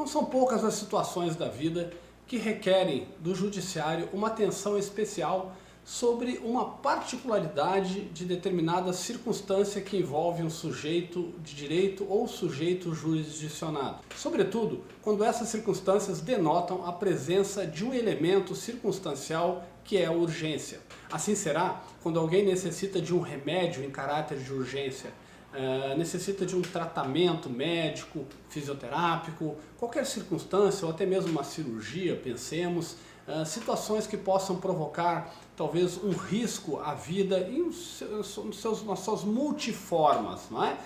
Não são poucas as situações da vida que requerem do judiciário uma atenção especial sobre uma particularidade de determinada circunstância que envolve um sujeito de direito ou sujeito jurisdicionado. Sobretudo, quando essas circunstâncias denotam a presença de um elemento circunstancial que é a urgência. Assim será quando alguém necessita de um remédio em caráter de urgência, necessita de um tratamento médico, fisioterápico, qualquer circunstância, ou até mesmo uma cirurgia, pensemos, situações que possam provocar talvez um risco à vida nas suas multiformas, não é?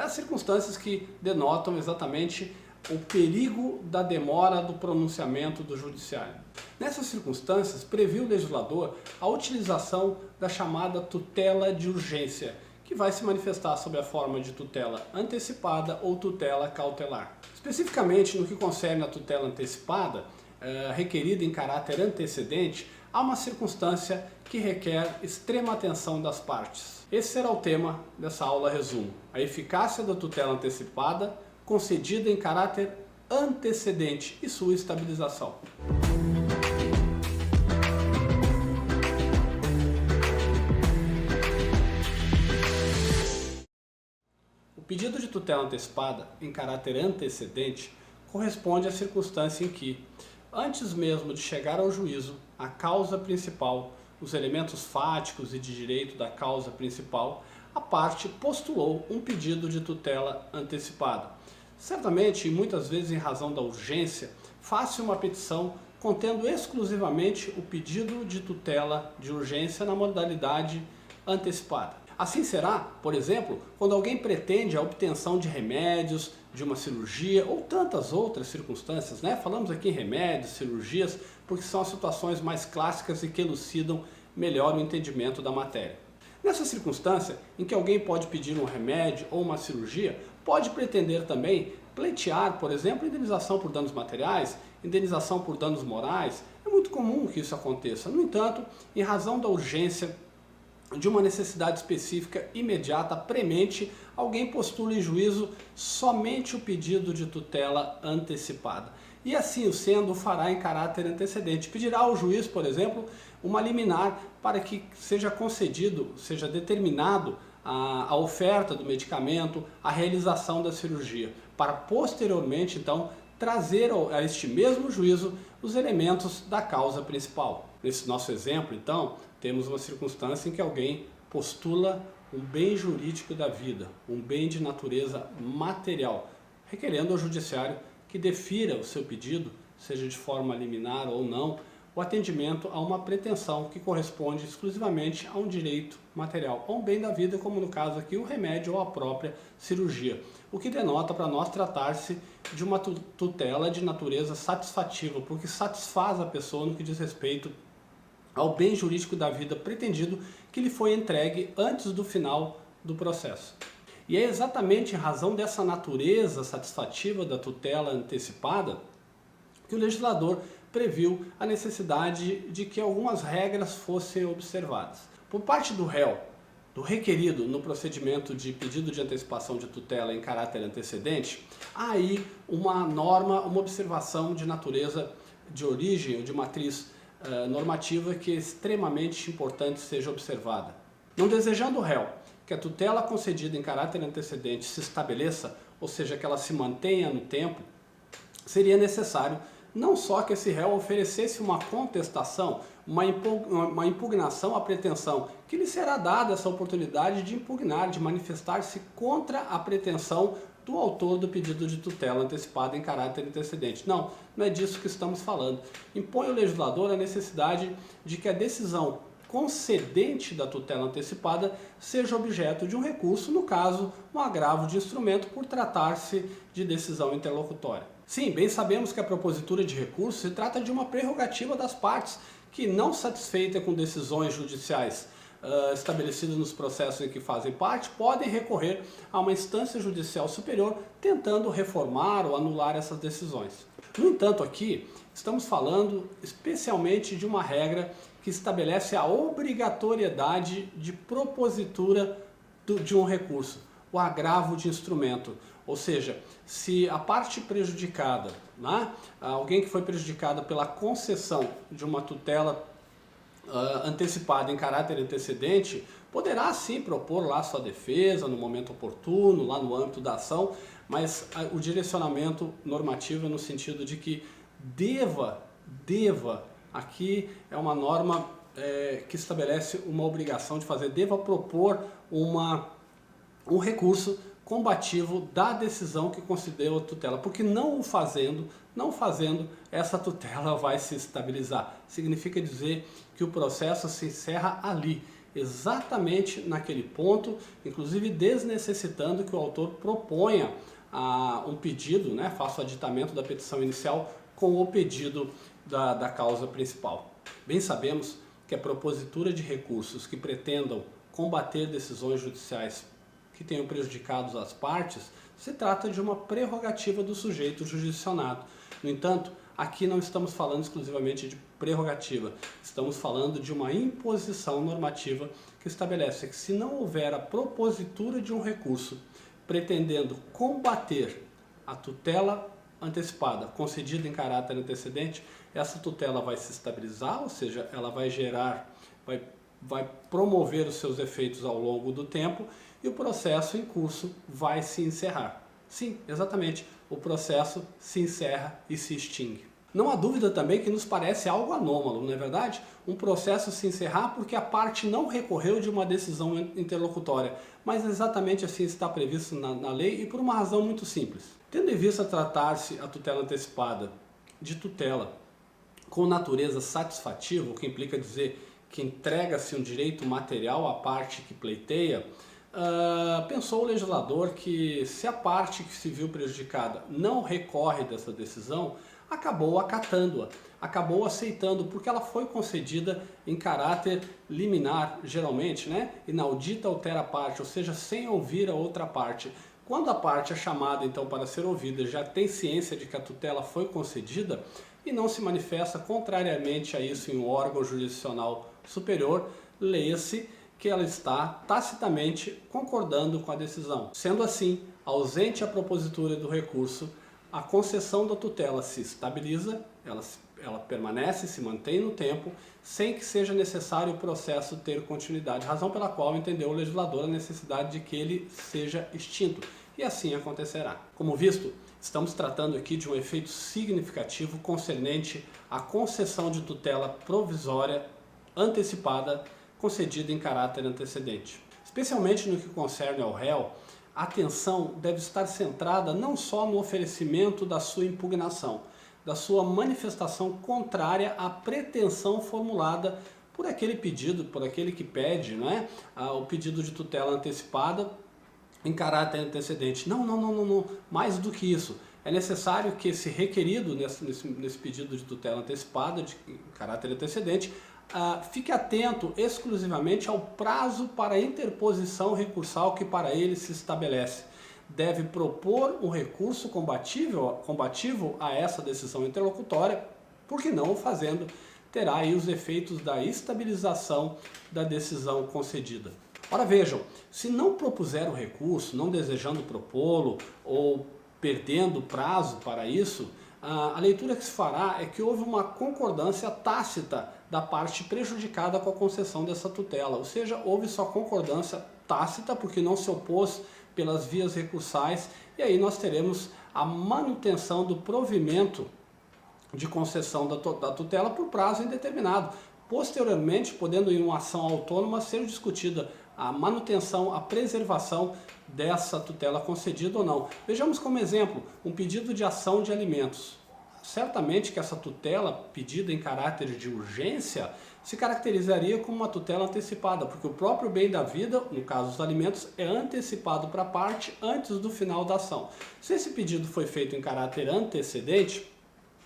Circunstâncias que denotam exatamente o perigo da demora do pronunciamento do judiciário. Nessas circunstâncias, previu o legislador a utilização da chamada tutela de urgência, que vai se manifestar sob a forma de tutela antecipada ou tutela cautelar. Especificamente no que concerne a tutela antecipada, requerida em caráter antecedente, há uma circunstância que requer extrema atenção das partes. Esse será o tema dessa aula resumo: a eficácia da tutela antecipada concedida em caráter antecedente e sua estabilização. O pedido de tutela antecipada em caráter antecedente corresponde à circunstância em que, antes mesmo de chegar ao juízo, a causa principal, os elementos fáticos e de direito da causa principal, a parte postulou um pedido de tutela antecipada. Certamente, e muitas vezes em razão da urgência, faz-se uma petição contendo exclusivamente o pedido de tutela de urgência na modalidade antecipada. Assim será, por exemplo, quando alguém pretende a obtenção de remédios, de uma cirurgia ou tantas outras circunstâncias, né? Falamos aqui em remédios, cirurgias, porque são as situações mais clássicas e que elucidam melhor o entendimento da matéria. Nessa circunstância, em que alguém pode pedir um remédio ou uma cirurgia, pode pretender também pleitear, por exemplo, indenização por danos materiais, indenização por danos morais. É muito comum que isso aconteça. No entanto, em razão da urgência de uma necessidade específica, imediata, premente, alguém postula em juízo somente o pedido de tutela antecipada. E assim o sendo, o fará em caráter antecedente. Pedirá ao juiz, por exemplo, uma liminar para que seja concedido, seja determinado a oferta do medicamento, a realização da cirurgia, para posteriormente, então, trazer a este mesmo juízo os elementos da causa principal. Nesse nosso exemplo, então, temos uma circunstância em que alguém postula um bem jurídico da vida, um bem de natureza material, requerendo ao judiciário que defira o seu pedido, seja de forma liminar ou não, o atendimento a uma pretensão que corresponde exclusivamente a um direito material, a um bem da vida, como no caso aqui o remédio ou a própria cirurgia, o que denota para nós tratar-se de uma tutela de natureza satisfativa, porque satisfaz a pessoa no que diz respeito ao bem jurídico da vida pretendido que lhe foi entregue antes do final do processo. E é exatamente em razão dessa natureza satisfativa da tutela antecipada que o legislador previu a necessidade de que algumas regras fossem observadas. Por parte do réu, do requerido no procedimento de pedido de antecipação de tutela em caráter antecedente, há aí uma norma, uma observação de natureza de origem ou de matriz normativa que é extremamente importante seja observada. Não desejando o réu que a tutela concedida em caráter antecedente se estabeleça, ou seja, que ela se mantenha no tempo, seria necessário não só que esse réu oferecesse uma contestação, uma impugnação à pretensão, que lhe será dada essa oportunidade de impugnar, de manifestar-se contra a pretensão do autor do pedido de tutela antecipada em caráter antecedente. Não é disso que estamos falando. Impõe ao legislador a necessidade de que a decisão concedente da tutela antecipada seja objeto de um recurso, no caso, um agravo de instrumento por tratar-se de decisão interlocutória. Sim, bem sabemos que a propositura de recurso se trata de uma prerrogativa das partes, que não satisfeita com decisões judiciais estabelecidas nos processos em que fazem parte, podem recorrer a uma instância judicial superior tentando reformar ou anular essas decisões. No entanto, aqui estamos falando especialmente de uma regra que estabelece a obrigatoriedade de propositura de um recurso, o agravo de instrumento. Ou seja, se a parte prejudicada, né, alguém que foi prejudicado pela concessão de uma tutela antecipada em caráter antecedente, poderá sim propor lá sua defesa no momento oportuno, lá no âmbito da ação, mas o direcionamento normativo é no sentido de que deva, aqui é uma norma que estabelece uma obrigação de fazer, deva propor um recurso combativo da decisão que concedeu a tutela, porque não fazendo, essa tutela vai se estabilizar. Significa dizer que o processo se encerra ali, exatamente naquele ponto, inclusive desnecessitando que o autor proponha um pedido, né, faça o aditamento da petição inicial com o pedido da causa principal. Bem sabemos que a propositura de recursos que pretendam combater decisões judiciais que tenham prejudicado as partes, se trata de uma prerrogativa do sujeito jurisdicionado. No entanto, aqui não estamos falando exclusivamente de prerrogativa, estamos falando de uma imposição normativa que estabelece que se não houver a propositura de um recurso pretendendo combater a tutela antecipada concedida em caráter antecedente, essa tutela vai se estabilizar, ou seja, ela vai gerar, vai promover os seus efeitos ao longo do tempo e o processo em curso vai se encerrar. Sim, exatamente, o processo se encerra e se extingue. Não há dúvida também que nos parece algo anômalo, não é verdade? Um processo se encerrar porque a parte não recorreu de uma decisão interlocutória, mas exatamente assim está previsto na lei e por uma razão muito simples. Tendo em vista tratar-se a tutela antecipada de tutela com natureza satisfativa, o que implica dizer que entrega-se um direito material à parte que pleiteia, pensou o legislador que se a parte que se viu prejudicada não recorre dessa decisão, acabou acatando-a, acabou aceitando, porque ela foi concedida em caráter liminar, geralmente, né? Inaudita altera a parte, ou seja, sem ouvir a outra parte. Quando a parte é chamada então para ser ouvida, já tem ciência de que a tutela foi concedida e não se manifesta contrariamente a isso em um órgão jurisdicional superior, leia-se que ela está tacitamente concordando com a decisão. Sendo assim, ausente a propositura do recurso, a concessão da tutela se estabiliza, ela permanece, se mantém no tempo, sem que seja necessário o processo ter continuidade, razão pela qual entendeu o legislador a necessidade de que ele seja extinto, e assim acontecerá. Como visto, estamos tratando aqui de um efeito significativo concernente à concessão de tutela provisória antecipada concedida em caráter antecedente. Especialmente no que concerne ao réu, a atenção deve estar centrada não só no oferecimento da sua impugnação, da sua manifestação contrária à pretensão formulada por aquele pedido, por aquele que pede, né, o pedido de tutela antecipada em caráter antecedente. Não. Mais do que isso. É necessário que esse requerido nesse pedido de tutela antecipada em caráter antecedente fique atento exclusivamente ao prazo para interposição recursal que para ele se estabelece. Deve propor um recurso combativo a essa decisão interlocutória, porque não o fazendo, terá aí os efeitos da estabilização da decisão concedida. Ora vejam, se não propuser o recurso, não desejando propô-lo ou perdendo prazo para isso, a leitura que se fará é que houve uma concordância tácita da parte prejudicada com a concessão dessa tutela, ou seja, houve só concordância tácita porque não se opôs pelas vias recursais, e aí nós teremos a manutenção do provimento de concessão da tutela por prazo indeterminado. Posteriormente, podendo em uma ação autônoma ser discutida a manutenção, a preservação dessa tutela concedida ou não. Vejamos como exemplo um pedido de ação de alimentos. Certamente que essa tutela pedida em caráter de urgência se caracterizaria como uma tutela antecipada, porque o próprio bem da vida, no caso dos alimentos, é antecipado para a parte antes do final da ação. Se esse pedido foi feito em caráter antecedente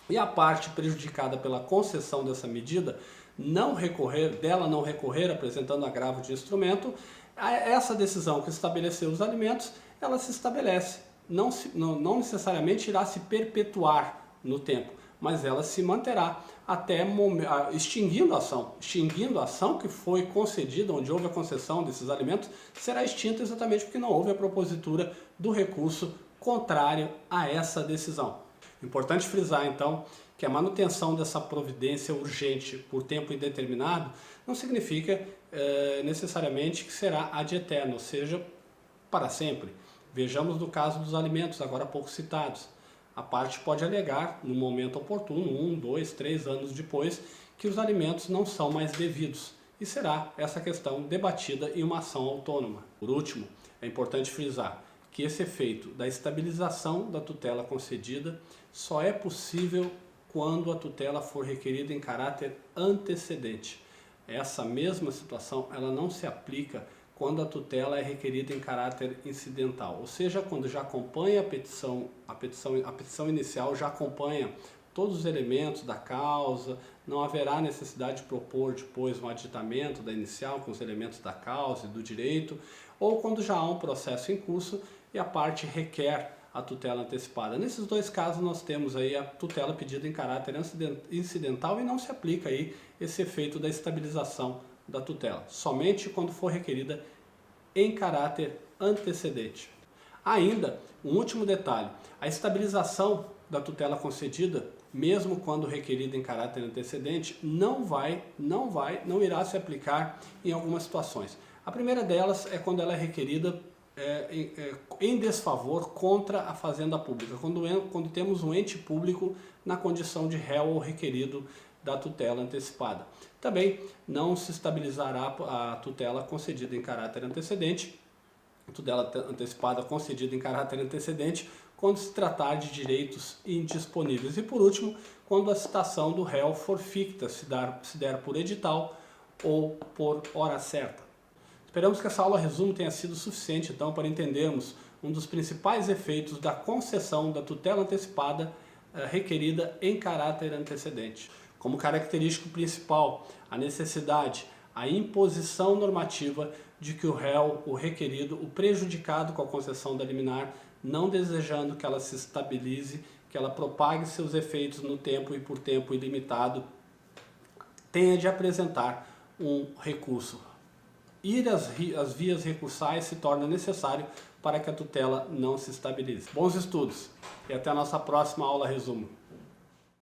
e a parte prejudicada pela concessão dessa medida não recorrer apresentando agravo de instrumento, essa decisão que estabeleceu os alimentos, ela se estabelece, não necessariamente irá se perpetuar no tempo, mas ela se manterá até extinguindo a ação que foi concedida, onde houve a concessão desses alimentos, será extinta exatamente porque não houve a propositura do recurso contrário a essa decisão. Importante frisar, então, que a manutenção dessa providência urgente por tempo indeterminado não significa necessariamente que será ad eterno, ou seja, para sempre. Vejamos no caso dos alimentos, agora há pouco citados. A parte pode alegar, no momento oportuno, 1, 2, 3 anos depois, que os alimentos não são mais devidos, e será essa questão debatida em uma ação autônoma. Por último, é importante frisar que esse efeito da estabilização da tutela concedida só é possível quando a tutela for requerida em caráter antecedente. Essa mesma situação ela não se aplica quando a tutela é requerida em caráter incidental, ou seja, quando já acompanha a petição inicial já acompanha todos os elementos da causa, não haverá necessidade de propor depois um aditamento da inicial com os elementos da causa e do direito, ou quando já há um processo em curso e a parte requer a tutela antecipada. Nesses dois casos nós temos aí a tutela pedida em caráter incidental e não se aplica aí esse efeito da estabilização da tutela, somente quando for requerida em caráter antecedente. Ainda, um último detalhe, a estabilização da tutela concedida, mesmo quando requerida em caráter antecedente, não irá se aplicar em algumas situações. A primeira delas é quando ela é requerida em desfavor contra a fazenda pública, quando temos um ente público na condição de réu ou requerido da tutela antecipada. Também não se estabilizará a tutela concedida em caráter antecedente, tutela antecipada concedida em caráter antecedente, quando se tratar de direitos indisponíveis. E por último, quando a citação do réu for ficta, se der por edital ou por hora certa. Esperamos que essa aula resumo tenha sido suficiente então para entendermos um dos principais efeitos da concessão da tutela antecipada requerida em caráter antecedente. Como característico principal, a necessidade, a imposição normativa de que o réu, o requerido, o prejudicado com a concessão da liminar, não desejando que ela se estabilize, que ela propague seus efeitos no tempo e por tempo ilimitado, tenha de apresentar um recurso. Ir às vias recursais se torna necessário para que a tutela não se estabilize. Bons estudos e até a nossa próxima aula resumo.